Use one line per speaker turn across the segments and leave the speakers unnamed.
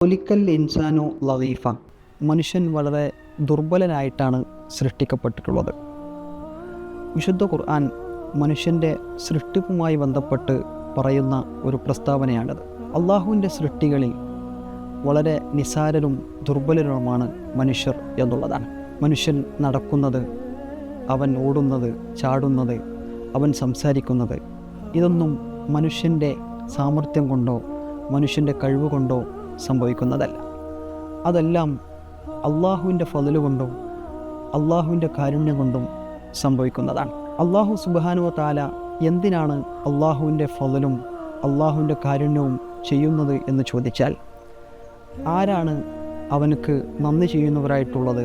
ഒലിക്കൽ ഇൻസാനു ലതീഫ. മനുഷ്യൻ വളരെ ദുർബലനായിട്ടാണ് സൃഷ്ടിക്കപ്പെട്ടിട്ടുള്ളത്. വിശുദ്ധ ഖുർആൻ മനുഷ്യൻ്റെ സൃഷ്ടിപ്പുമായി ബന്ധപ്പെട്ട് പറയുന്ന ഒരു പ്രസ്താവനയാണിത്. അള്ളാഹുവിൻ്റെ സൃഷ്ടികളിൽ വളരെ നിസാരരും ദുർബലരുമാണ് മനുഷ്യർ എന്നുള്ളതാണ്. മനുഷ്യൻ നടക്കുന്നത്, അവൻ ഓടുന്നത്, ചാടുന്നത്, അവൻ സംസാരിക്കുന്നത്, ഇതൊന്നും മനുഷ്യൻ്റെ സാമർഥ്യം കൊണ്ടോ മനുഷ്യൻ്റെ കഴിവ് കൊണ്ടോ സംഭവിക്കുന്നതല്ല. അതെല്ലാം അള്ളാഹുവിൻ്റെ ഫضല് കൊണ്ടും അള്ളാഹുവിൻ്റെ കാരുണ്യം കൊണ്ടും സംഭവിക്കുന്നതാണ്. അള്ളാഹു സുബ്ഹാനഹു വ തആല എന്തിനാണ് അള്ളാഹുവിൻ്റെ ഫضലും അള്ളാഹുവിൻ്റെ കാരുണ്യവും ചെയ്യുന്നത് എന്ന് ചോദിച്ചാൽ, ആരാണ് അവനക്ക് നന്ദി ചെയ്യുന്നവരായിട്ടുള്ളത്,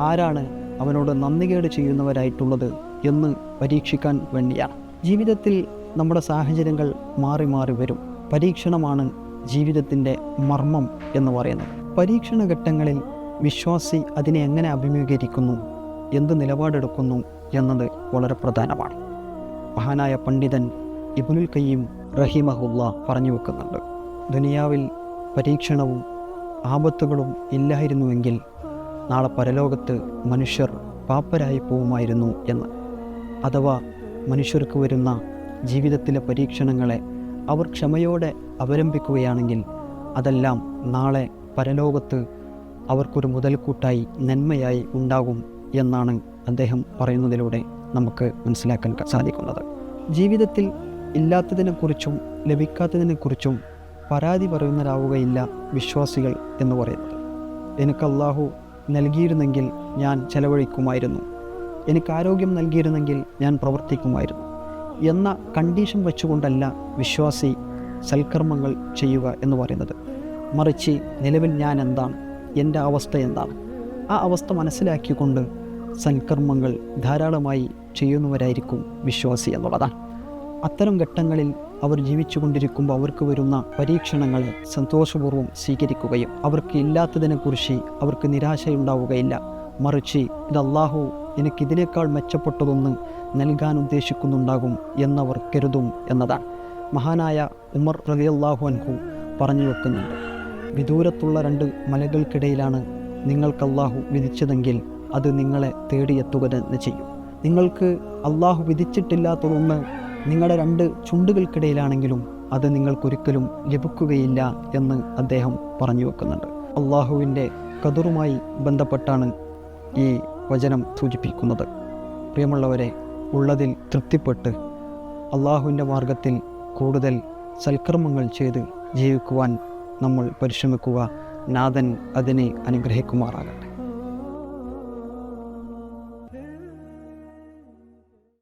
ആരാണ് അവനോട് നന്ദികേട് ചെയ്യുന്നവരായിട്ടുള്ളത് എന്ന് പരീക്ഷിക്കാൻ വേണ്ടിയാണ്. ജീവിതത്തിൽ നമ്മുടെ സാഹചര്യങ്ങൾ മാറി മാറി വരും. പരീക്ഷണമാണ് ജീവിതത്തിൻ്റെ മർമ്മം എന്ന് പറയുന്നത്. പരീക്ഷണ ഘട്ടങ്ങളിൽ വിശ്വാസി അതിനെ എങ്ങനെ അഭിമുഖീകരിക്കുന്നു, എന്ത് നിലപാടെടുക്കുന്നു എന്നത് വളരെ പ്രധാനമാണ്. മഹാനായ പണ്ഡിതൻ ഇബ്നുൽ ഖയ്യിം റഹിമഹുല്ലാ പറഞ്ഞു വെക്കുന്നുണ്ട്, ദുനിയാവിൽ പരീക്ഷണവും ആപത്തുകളും ഇല്ലായിരുന്നുവെങ്കിൽ നാളെ പരലോകത്ത് മനുഷ്യർ പാപ്പരായി പോവുമായിരുന്നു എന്ന്. അഥവാ മനുഷ്യർക്ക് വരുന്ന ജീവിതത്തിലെ പരീക്ഷണങ്ങളെ അവർ ക്ഷമയോടെ അവലംബിക്കുകയാണെങ്കിൽ അതെല്ലാം നാളെ പരലോകത്ത് അവർക്കൊരു മുതൽക്കൂട്ടായി നന്മയായി ഉണ്ടാകും എന്നാണ് അദ്ദേഹം പറയുന്നതിലൂടെ നമുക്ക് മനസ്സിലാക്കാൻ സാധിക്കുന്നത്. ജീവിതത്തിൽ ഇല്ലാത്തതിനെക്കുറിച്ചും ലഭിക്കാത്തതിനെക്കുറിച്ചും പരാതി പറയുന്നവരാവുകയില്ല വിശ്വാസികൾ എന്ന് പറയുന്നത്. എനിക്ക് അള്ളാഹു നൽകിയിരുന്നെങ്കിൽ ഞാൻ ചെലവഴിക്കുമായിരുന്നു, എനിക്ക് ആരോഗ്യം നൽകിയിരുന്നെങ്കിൽ ഞാൻ പ്രവർത്തിക്കുമായിരുന്നു എന്ന കണ്ടീഷൻ വെച്ചുകൊണ്ടല്ല വിശ്വാസി സൽക്കർമ്മങ്ങൾ ചെയ്യുക എന്ന് പറയുന്നത്. മറിച്ച് നിലവിൽ ഞാൻ എന്താണ്, എൻ്റെ അവസ്ഥ എന്താണ്, ആ അവസ്ഥ മനസ്സിലാക്കിക്കൊണ്ട് സൽക്കർമ്മങ്ങൾ ധാരാളമായി ചെയ്യുന്നവരായിരിക്കും വിശ്വാസി എന്നുള്ളതാണ്. അത്തരം ഘട്ടങ്ങളിൽ അവർ ജീവിച്ചു കൊണ്ടിരിക്കുമ്പോൾ അവർക്ക് വരുന്ന പരീക്ഷണങ്ങളെ സന്തോഷപൂർവ്വം സ്വീകരിക്കുകയും അവർക്ക് ഇല്ലാത്തതിനെക്കുറിച്ച് അവർക്ക് നിരാശയുണ്ടാവുകയില്ല. മറിച്ച് ഇത് അള്ളാഹു എനിക്കിതിനേക്കാൾ മെച്ചപ്പെട്ടതൊന്ന് നൽകാൻ ഉദ്ദേശിക്കുന്നുണ്ടാകും എന്നവർ കരുതും എന്നതാണ്. മഹാനായ ഉമർ റളിയല്ലാഹു അൻഹു പറഞ്ഞു വെക്കുന്നുണ്ട്, വിദൂരത്തുള്ള 2 മലകൾക്കിടയിലാണ് നിങ്ങൾക്ക് അള്ളാഹു വിധിച്ചതെങ്കിൽ അത് നിങ്ങളെ തേടിയെത്തുക തന്നെ ചെയ്യും. നിങ്ങൾക്ക് അള്ളാഹു വിധിച്ചിട്ടില്ലാത്തതൊന്ന് നിങ്ങളുടെ 2 ചുണ്ടുകൾക്കിടയിലാണെങ്കിലും അത് നിങ്ങൾക്കൊരിക്കലും ലഭിക്കുകയില്ല എന്ന് അദ്ദേഹം പറഞ്ഞു വെക്കുന്നുണ്ട്. അള്ളാഹുവിൻ്റെ ഖദറുമായി ബന്ധപ്പെട്ടാണ് ഈ വചനം സൂചിപ്പിക്കുന്നത്. പ്രിയമുള്ളവരെ, ഉള്ളതിൽ തൃപ്തിപ്പെട്ട് അള്ളാഹുവിൻ്റെ മാർഗത്തിൽ കൂടുതൽ സൽക്കർമ്മങ്ങൾ ചെയ്ത് ജീവിക്കുവാൻ നമ്മൾ പരിശ്രമിക്കുക. നാഥൻ അതിനെ അനുഗ്രഹിക്കുമാറാകട്ടെ.